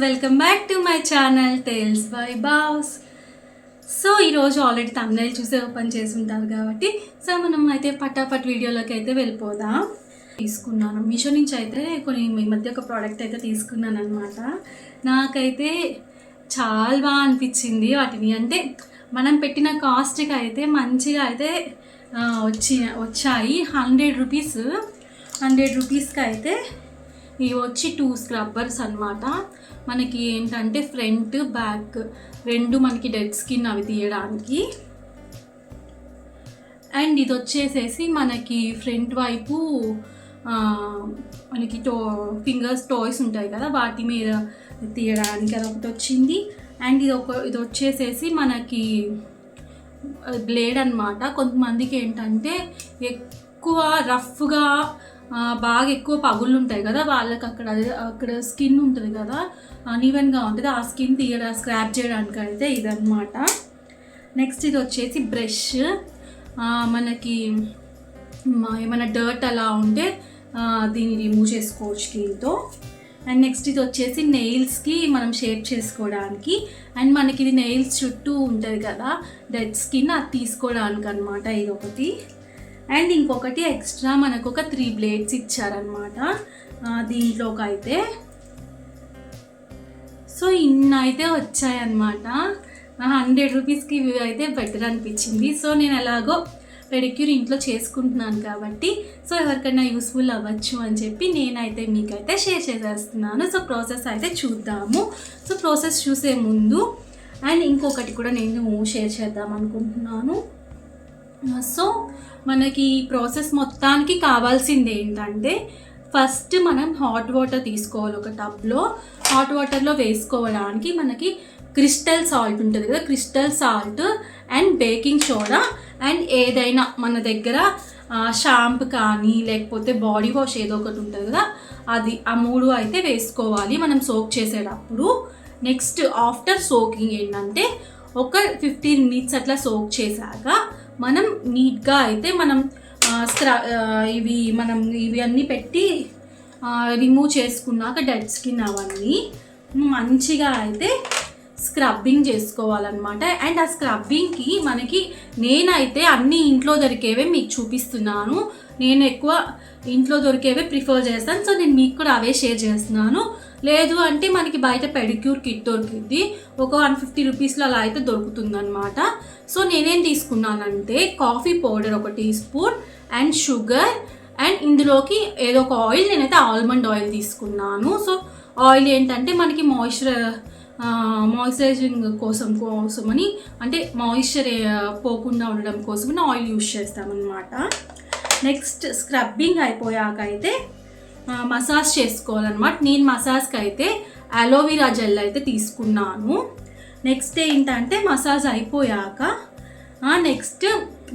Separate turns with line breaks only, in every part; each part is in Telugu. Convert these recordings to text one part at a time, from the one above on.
Welcome back to my channel tales by boss. So ఈరోజు ఆల్రెడీ థంబ్నెయిల్ చూసే ఓపెన్ చేసి ఉంటారు కాబట్టి సో మనం అయితే పటాపట్ వీడియోలోకి అయితే వెళ్ళిపోదాం. తీసుకున్నాను మీషో నుంచి అయితే కొన్ని ఈ మధ్య ఒక ప్రోడక్ట్ అయితే తీసుకున్నాను అనమాట. నాకైతే చాలా బాగా అనిపించింది వాటిని. అంటే మనం పెట్టిన కాస్ట్కి అయితే మంచిగా అయితే వచ్చాయి. 100 రూపీస్కి అయితే ఇవి వచ్చి 2 స్క్రబ్బర్స్ అనమాట. మనకి ఏంటంటే ఫ్రంట్ బ్యాక్ రెండు మనకి డెడ్ స్కిన్ అవి తీయడానికి. అండ్ ఇది వచ్చేసేసి మనకి ఫ్రంట్ వైపు మనకి ఫింగర్స్ టాయ్స్ ఉంటాయి కదా వాటి మీద తీయడానికి అదొకటి వచ్చింది. అండ్ ఇది వచ్చేసేసి మనకి బ్లేడ్ అనమాట. కొంతమందికి ఏంటంటే ఎక్కువ రఫ్గా బాగా ఎక్కువ పగుళ్ళు ఉంటాయి కదా వాళ్ళకి అక్కడ స్కిన్ ఉంటుంది కదా అన్ఈవెన్గా ఉంటుంది, ఆ స్కిన్ స్క్రాప్ చేయడానికి అయితే ఇదన్నమాట. నెక్స్ట్ ఇది వచ్చేసి బ్రష్. మనకి ఏమైనా డర్ట్ అలా ఉంటే దీన్ని రిమూవ్ చేసుకోవచ్చు దీంతో. అండ్ నెక్స్ట్ ఇది వచ్చేసి నెయిల్స్కి మనం షేప్ చేసుకోవడానికి. అండ్ మనకి ఇది నెయిల్స్ చుట్టూ ఉంటుంది కదా డెడ్ స్కిన్ అది తీసుకోవడానికి అనమాట ఇది ఒకటి. అండ్ ఇంకొకటి ఎక్స్ట్రా మనకు ఒక 3 బ్లేడ్స్ ఇచ్చారనమాట దీంట్లోకి అయితే. సో ఇన్ని అయితే వచ్చాయన్నమాట. 100 రూపీస్కి ఇవి అయితే బెటర్ అనిపించింది. సో నేను ఎలాగో పెడిక్యూర్ ఇంట్లో చేసుకుంటున్నాను కాబట్టి సో ఎవరికైనా యూస్ఫుల్ అవ్వచ్చు అని చెప్పి నేనైతే మీకైతే షేర్ చేసేస్తున్నాను. సో ప్రాసెస్ అయితే చూద్దాము. సో ప్రాసెస్ చూసే ముందు అండ్ ఇంకొకటి కూడా నేను షేర్ చేద్దాం అనుకుంటున్నాను. సో మనకి ఈ ప్రాసెస్ మొత్తానికి కావాల్సింది ఏంటంటే ఫస్ట్ మనం హాట్ వాటర్ తీసుకోవాలి. ఒక టబ్లో హాట్ వాటర్లో వేసుకోవడానికి మనకి క్రిస్టల్ సాల్ట్ ఉంటుంది కదా, crystal salt and baking soda and ఏదైనా మన దగ్గర షాంపూ కానీ లేకపోతే బాడీ వాష్ ఏదో ఒకటి ఉంటుంది కదా అది, ఆ 3 అయితే వేసుకోవాలి మనం సోక్ చేసేటప్పుడు. నెక్స్ట్ ఆఫ్టర్ సోకింగ్ ఏంటంటే ఒక 15 మినిట్స్ అట్లా సోక్ చేశాక మనం నీట్గా అయితే మనం ఇవి అన్నీ పెట్టి రిమూవ్ చేసుకున్నాక డెడ్ స్కిన్ అవన్నీ మంచిగా అయితే స్క్రబ్బింగ్ చేసుకోవాలన్నమాట. అండ్ ఆ స్క్రబ్బింగ్కి నేనైతే అన్నీ ఇంట్లో దొరికేవే మీకు చూపిస్తున్నాను. నేను ఎక్కువ ఇంట్లో దొరికేవే ప్రిఫర్ చేస్తాను. సో నేను మీకు కూడా అవే షేర్ చేస్తున్నాను. లేదు అంటే మనకి బయట పెడిక్యూర్ కిట్ దొరికింది ఒక 150 రూపీస్లో అలా అయితే దొరుకుతుందన్నమాట. సో నేనేం తీసుకున్నానంటే coffee powder 1 teaspoon and sugar and ఇందులోకి ఏదో ఒక ఆయిల్, నేనైతే ఆల్మండ్ ఆయిల్ తీసుకున్నాను. సో ఆయిల్ ఏంటంటే మనకి మాయిశ్చరైజింగ్ కోసమని అంటే మాయిశ్చర్ పోకుండా ఉండడం కోసమని ఆయిల్ యూజ్ చేస్తామన్నమాట. నెక్స్ట్ స్క్రబ్బింగ్ అయిపోయాక అయితే మసాజ్ చేసుకోవాలన్నమాట. నేను మసాజ్కి అయితే అలోవెరా జెల్ అయితే తీసుకున్నాను. నెక్స్ట్ ఏంటంటే మసాజ్ అయిపోయాక నెక్స్ట్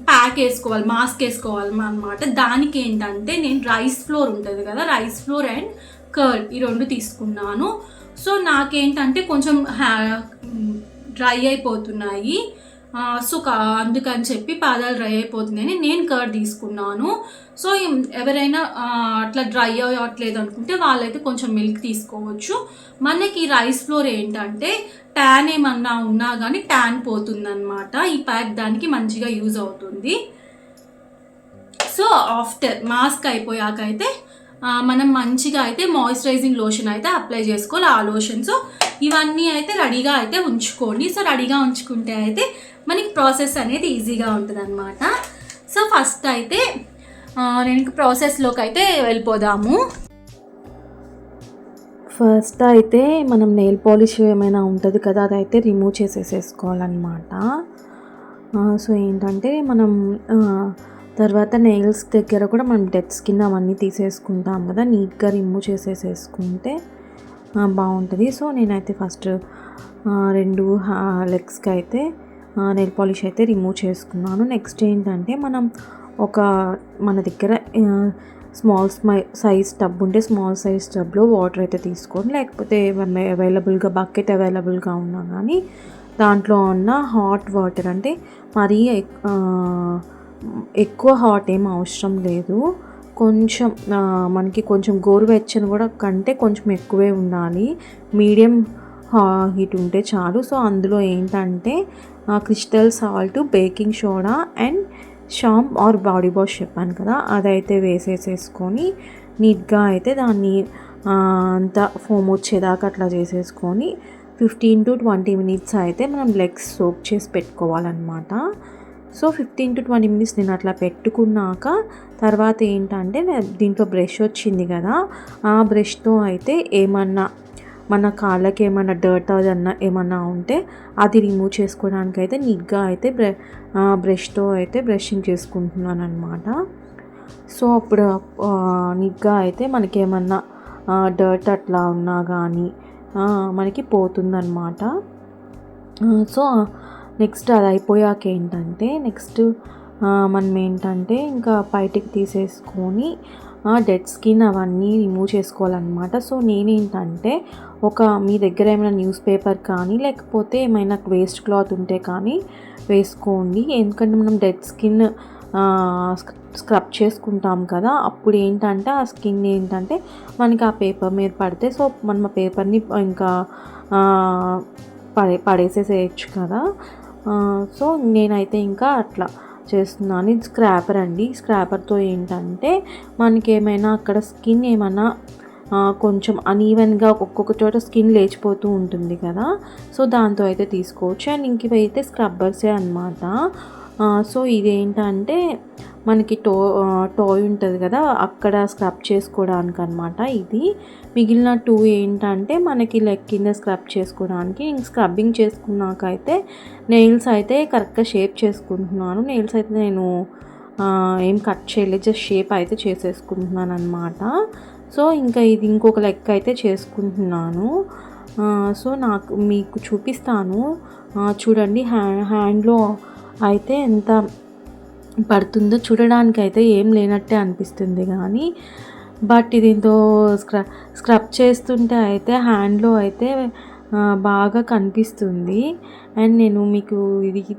ప్యాక్ వేసుకోవాలి, మాస్క్ వేసుకోవాలి అన్నమాట. దానికి ఏంటంటే నేను రైస్ ఫ్లోర్ ఉంటుంది కదా, రైస్ ఫ్లోర్ అండ్ కర్డ్ ఈ 2 తీసుకున్నాను. సో నాకేంటంటే కొంచెం డ్రై అయిపోతున్నాయి. సో అందుకని చెప్పి పాదాలు డ్రై అయిపోతున్నాయని నేను కర్డ్ తీసుకున్నాను. సో ఎవరైనా అట్లా డ్రై అవ్వట్లేదు అనుకుంటే వాళ్ళైతే కొంచెం మిల్క్ తీసుకోవచ్చు. మనకి రైస్ ఫ్లోర్ ఏంటంటే ట్యాన్ ఏమన్నా ఉన్నా కానీ ట్యాన్ పోతుందన్నమాట. ఈ ప్యాక్ దానికి మంచిగా యూజ్ అవుతుంది. సో ఆఫ్టర్ మాస్క్ అయిపోయాక అయితే మనం మంచిగా అయితే మాయిశ్చరైజింగ్ లోషన్ అయితే అప్లై చేసుకోవాలి. ఆ లోషన్ సో ఇవన్నీ అయితే రెడీగా అయితే ఉంచుకోండి. సో రెడీగా ఉంచుకుంటే అయితే మనకి ప్రాసెస్ అనేది ఈజీగా ఉంటుంది అనమాట. సో ఫస్ట్ అయితే నేను ప్రాసెస్లోకి అయితే వెళ్ళిపోదాము.
ఫస్ట్ అయితే మనం నెయిల్ పాలిష్ ఏమైనా ఉంటుంది కదా అదైతే రిమూవ్ చేసేసుకోవాలన్నమాట. సో ఏంటంటే మనం తర్వాత నెయిల్స్ దగ్గర కూడా మనం డెడ్ స్కిన్ అవన్నీ తీసేసుకుంటాం కదా, నీట్గా రిమూవ్ చేసేసుకుంటే బాగుంటుంది. సో నేనైతే ఫస్ట్ 2 లెగ్స్కి అయితే నెయిల్ పాలిష్ అయితే రిమూవ్ చేసుకున్నాను. నెక్స్ట్ ఏంటంటే మన దగ్గర స్మాల్ సైజ్ టబ్ ఉంటే స్మాల్ సైజ్ టబ్లో వాటర్ అయితే తీసుకోండి. లేకపోతే బకెట్ అవైలబుల్గా ఉన్నా కానీ దాంట్లో ఉన్న హాట్ వాటర్, అంటే మరీ ఎక్కువ హాట్ ఏం అవసరం లేదు, కొంచెం మనకి కొంచెం గోరువెచ్చని కూడా కంటే కొంచెం ఎక్కువే ఉండాలి, మీడియం హీట్ ఉంటే చాలు. సో అందులో ఏంటంటే crystal salt, baking soda and shampoo or body wash చెప్పాను కదా, అదైతే వేసేసేసుకొని నీట్గా అయితే దాన్ని అంతా ఫోమ్ వచ్చేదాకా అట్లా చేసేసుకొని 15 to 20 minutes అయితే మనం లెగ్స్ సోక్ చేసి పెట్టుకోవాలన్నమాట. సో 15 to 20 minutes నేను అట్లా పెట్టుకున్నాక తర్వాత ఏంటంటే దీంట్లో బ్రష్ వచ్చింది కదా, ఆ బ్రష్తో అయితే ఏమన్నా మన కాళ్ళకి ఏమన్నా డర్ట్ ఏమన్నా ఉంటే అది రిమూవ్ చేసుకోవడానికి అయితే నీట్గా అయితే బ్రష్తో అయితే బ్రషింగ్ చేసుకుంటున్నాను అనమాట. సో అప్పుడు నీట్గా అయితే మనకి ఏమన్నా డర్ట్ అట్లా ఉన్నా కానీ మనకి పోతుందన్నమాట. సో నెక్స్ట్ అది అయిపోయాక ఏంటంటే మనం ఏంటంటే ఇంకా బయటికి తీసేసుకొని డెడ్ స్కిన్ అవన్నీ రిమూవ్ చేసుకోవాలన్నమాట. సో నేనేంటంటే మీ దగ్గర ఏమైనా న్యూస్ పేపర్ కానీ లేకపోతే ఏమైనా వేస్ట్ క్లాత్ ఉంటే కానీ వేసుకోండి, ఎందుకంటే మనం డెడ్ స్కిన్ స్క్రబ్ చేసుకుంటాం కదా, అప్పుడు ఏంటంటే ఆ స్కిన్ ఏంటంటే మనకి ఆ పేపర్ మీద పడితే సో మనం ఆ పేపర్ని ఇంకా పడేసేసేయచ్చు కదా. సో నేనైతే ఇంకా అట్లా చేస్తున్నాను. ఇది స్క్రాపర్ అండి. స్క్రాపర్తో ఏంటంటే మనకి ఏమైనా అక్కడ స్కిన్ ఏమైనా కొంచెం అనీవెన్గా ఒక్కొక్క చోట స్కిన్ లేచిపోతూ ఉంటుంది కదా, సో దాంతో అయితే తీసుకోవచ్చు. అండ్ ఇంక ఇవైతే స్క్రబ్బర్సే అన్నమాట. సో ఇదేంటంటే మనకి టాయ్ ఉంటుంది కదా అక్కడ స్క్రబ్ చేసుకోవడానికి అనమాట. ఇది మిగిలిన 2 ఏంటంటే మనకి లెగ్ కింద స్క్రబ్ చేసుకోవడానికి. ఇంక స్క్రబ్బింగ్ చేసుకున్నాక అయితే నెయిల్స్ అయితే కరెక్ట్గా షేప్ చేసుకుంటున్నాను. నెయిల్స్ అయితే నేను ఏం కట్ చేయలేదు, జస్ట్ షేప్ అయితే చేసేసుకుంటున్నాను అనమాట. సో ఇంకా ఇది ఇంకొక లెగ్ అయితే చేసుకుంటున్నాను. సో మీకు చూపిస్తాను చూడండి. హ్యాండ్లో అయితే ఎంత పడుతుందో చూడడానికి అయితే ఏం లేనట్టే అనిపిస్తుంది కానీ బట్ దీంతో స్క్రబ్ చేస్తుంటే అయితే హ్యాండ్లో అయితే బాగా కనిపిస్తుంది. అండ్ నేను మీకు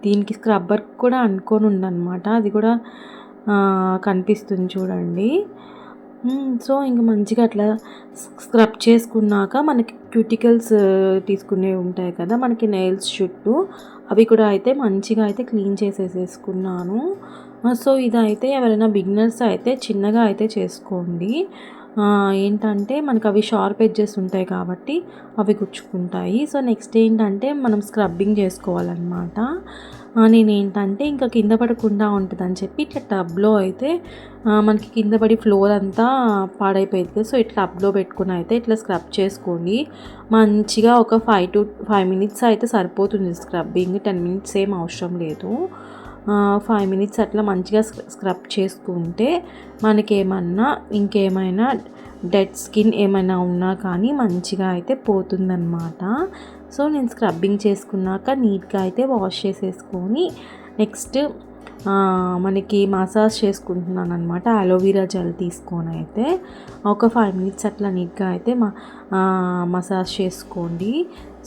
దీనికి స్క్రబ్బర్ కూడా అనుకొని ఉందన్నమాట, అది కూడా కనిపిస్తుంది చూడండి. సో ఇంక మంచిగా అట్లా స్క్రబ్ చేసుకున్నాక మనకి క్యూటికల్స్ తీసుకునేవి ఉంటాయి కదా మనకి నెయిల్స్ చుట్టూ, అవి కూడా అయితే మంచిగా అయితే క్లీన్ చేసేసుకున్నాను. సో ఇదైతే ఎవరైనా బిగినర్స్ అయితే చిన్నగా అయితే చేసుకోండి. ఏంటంటే మనకు అవి షార్ప్ ఎడ్జెస్ ఉంటాయి కాబట్టి అవి గుచ్చుకుంటాయి. సో నెక్స్ట్ ఏంటంటే మనం స్క్రబ్బింగ్ చేసుకోవాలన్నమాట. నేనేంటంటే ఇంకా కింద పడకుండా ఉంటుందని చెప్పి ఇట్లా టబ్లో అయితే మనకి కింద పడి ఫ్లోర్ అంతా పాడైపోయింది. సో ఇట్లా టబ్లో పెట్టుకుని అయితే ఇట్లా స్క్రబ్ చేసుకోండి. మంచిగా ఒక 5 to 5 minutes అయితే సరిపోతుంది స్క్రబ్బింగ్, 10 minutes ఏం అవసరం లేదు. 5 minutes అట్లా మంచిగా స్క్రబ్ చేసుకుంటే మనకేమన్నా ఇంకేమైనా డెడ్ స్కిన్ ఏమైనా ఉన్నా కానీ మంచిగా అయితే పోతుందన్నమాట. సో నేను స్క్రబ్బింగ్ చేసుకున్నాక నీట్గా అయితే వాష్ చేసేసుకొని నెక్స్ట్ మనకి మసాజ్ చేసుకుంటున్నాను అనమాట. అలోవెరా జెల్ తీసుకొని అయితే ఒక 5 minutes అట్లా నీట్గా అయితే మసాజ్ చేసుకోండి.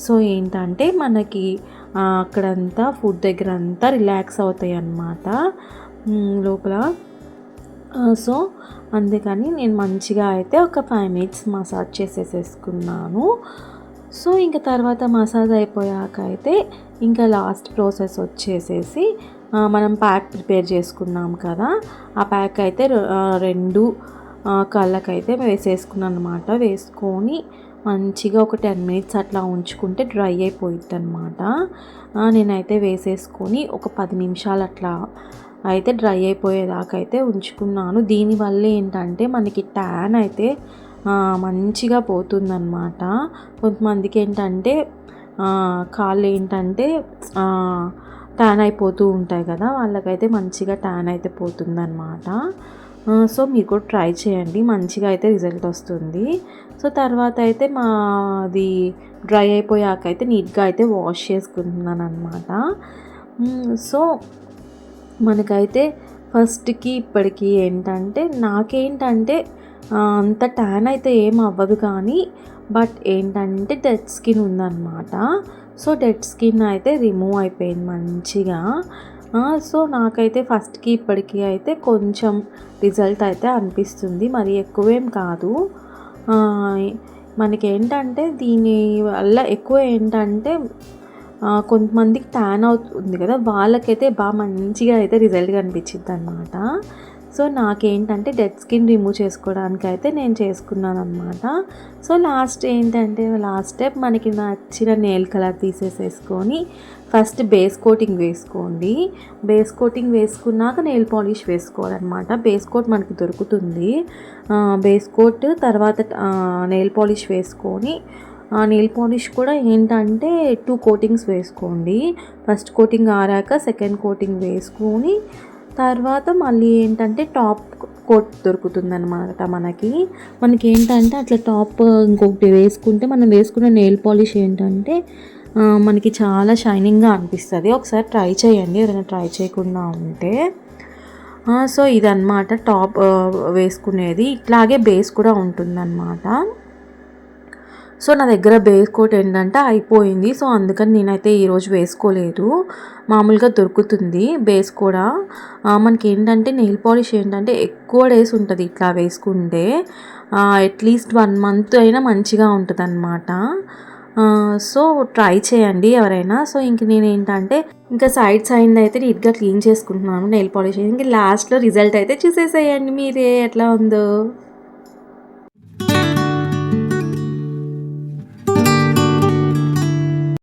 సో ఏంటంటే మనకి అక్కడంతా ఫుడ్ దగ్గర అంతా రిలాక్స్ అవుతాయి అన్నమాట లోపల. సో అందుకని నేను మంచిగా అయితే ఒక 5 minutes మసాజ్ చేసేసుకున్నాను. సో ఇంకా తర్వాత మసాజ్ అయిపోయాక అయితే ఇంకా లాస్ట్ ప్రాసెస్ వచ్చేసేసి మనం ప్యాక్ ప్రిపేర్ చేసుకున్నాం కదా, ఆ ప్యాక్ అయితే 2 కళ్ళకైతే వేసేసుకున్నాను అనమాట. వేసుకొని మంచిగా ఒక 10 minutes అట్లా ఉంచుకుంటే డ్రై అయిపోయిద్ది అనమాట. నేనైతే వేసేసుకొని ఒక 10 నిమిషాలు అట్లా అయితే డ్రై అయిపోయేదాకా అయితే ఉంచుకున్నాను. దీనివల్ల ఏంటంటే మనకి ట్యాన్ అయితే మంచిగా పోతుందన్నమాట. కొంతమందికి ఏంటంటే కాళ్ళు ఏంటంటే ట్యాన్ అయిపోతూ ఉంటాయి కదా, వాళ్ళకైతే మంచిగా ట్యాన్ అయితే పోతుందన్నమాట. సో మీరు కూడా ట్రై చేయండి, మంచిగా అయితే రిజల్ట్ వస్తుంది. సో తర్వాత అయితే మాది డ్రై అయిపోయాక అయితే నీట్గా అయితే వాష్ చేసుకుంటున్నాను అనమాట. సో మనకైతే ఫస్ట్కి ఇప్పటికి ఏంటంటే నాకేంటంటే అంత ట్యాన్ అయితే ఏం అవ్వదు కానీ బట్ ఏంటంటే డెడ్ స్కిన్ ఉందన్నమాట. సో డెడ్ స్కిన్ అయితే రిమూవ్ అయిపోయింది మంచిగా. సో నాకైతే ఫస్ట్కి ఇప్పటికి అయితే కొంచెం రిజల్ట్ అయితే అనిపిస్తుంది, మరి ఎక్కువేం కాదు. మనకేంటంటే దీని వల్ల ఎక్కువ ఏంటంటే కొంతమందికి ట్యాన్ అవుతుంది కదా, వాళ్ళకైతే బాగా మంచిగా అయితే రిజల్ట్ కనిపించింది అనమాట. సో నాకేంటంటే డెడ్ స్కిన్ రిమూవ్ చేసుకోవడానికి అయితే నేను చేసుకున్నాను అనమాట. సో లాస్ట్ స్టెప్ మనకి నచ్చిన నెయిల్ కలర్ తీసేసుకొని ఫస్ట్ బేస్ కోటింగ్ వేసుకోండి. బేస్ కోటింగ్ వేసుకున్నాక నెయిల్ పాలిష్ వేసుకోవాలన్నమాట. బేస్ కోట్ మనకి దొరుకుతుంది. బేస్ కోట్ తర్వాత నెయిల్ పాలిష్ వేసుకొని, నెయిల్ పాలిష్ కూడా ఏంటంటే 2 కోటింగ్స్ వేసుకోండి. ఫస్ట్ కోటింగ్ ఆరాక సెకండ్ కోటింగ్ వేసుకొని తర్వాత మళ్ళీ ఏంటంటే టాప్ కోట్ దొరుకుతుందన్నమాట. మనకి ఏంటంటే అట్లా టాప్ ఇంకొకటి వేసుకుంటే మనం వేసుకున్న నెయిల్ పాలిష్ ఏంటంటే మనకి చాలా షైనింగ్గా అనిపిస్తుంది. ఒకసారి ట్రై చేయండి ఎవరైనా ట్రై చేయకుండా ఉంటే. సో ఇదన్నమాట టాప్ వేసుకునేది. ఇట్లాగే బేస్ కూడా ఉంటుందన్నమాట. సో నా దగ్గర బేస్ కోట్ ఏంటంటే అయిపోయింది. సో అందుకని నేనైతే ఈరోజు వేసుకోలేదు. మామూలుగా దొరుకుతుంది బేస్ కూడా. మనకి ఏంటంటే నెయిల్ పాలిష్ ఏంటంటే ఎక్కువ డేస్ ఉంటుంది ఇట్లా వేసుకుంటే. అట్లీస్ట్ 1 మంత్ అయినా మంచిగా ఉంటుంది అన్నమాట. సో ట్రై చేయండి ఎవరైనా. సో ఇంక నేను ఏంటంటే ఇంకా సైడ్స్ అయింది అయితే నీట్గా క్లీన్ చేసుకుంటున్నాను నెయిల్ పాలిష్. ఇంక లాస్ట్లో రిజల్ట్ అయితే చూసేసేయండి మీరే ఎట్లా ఉందో.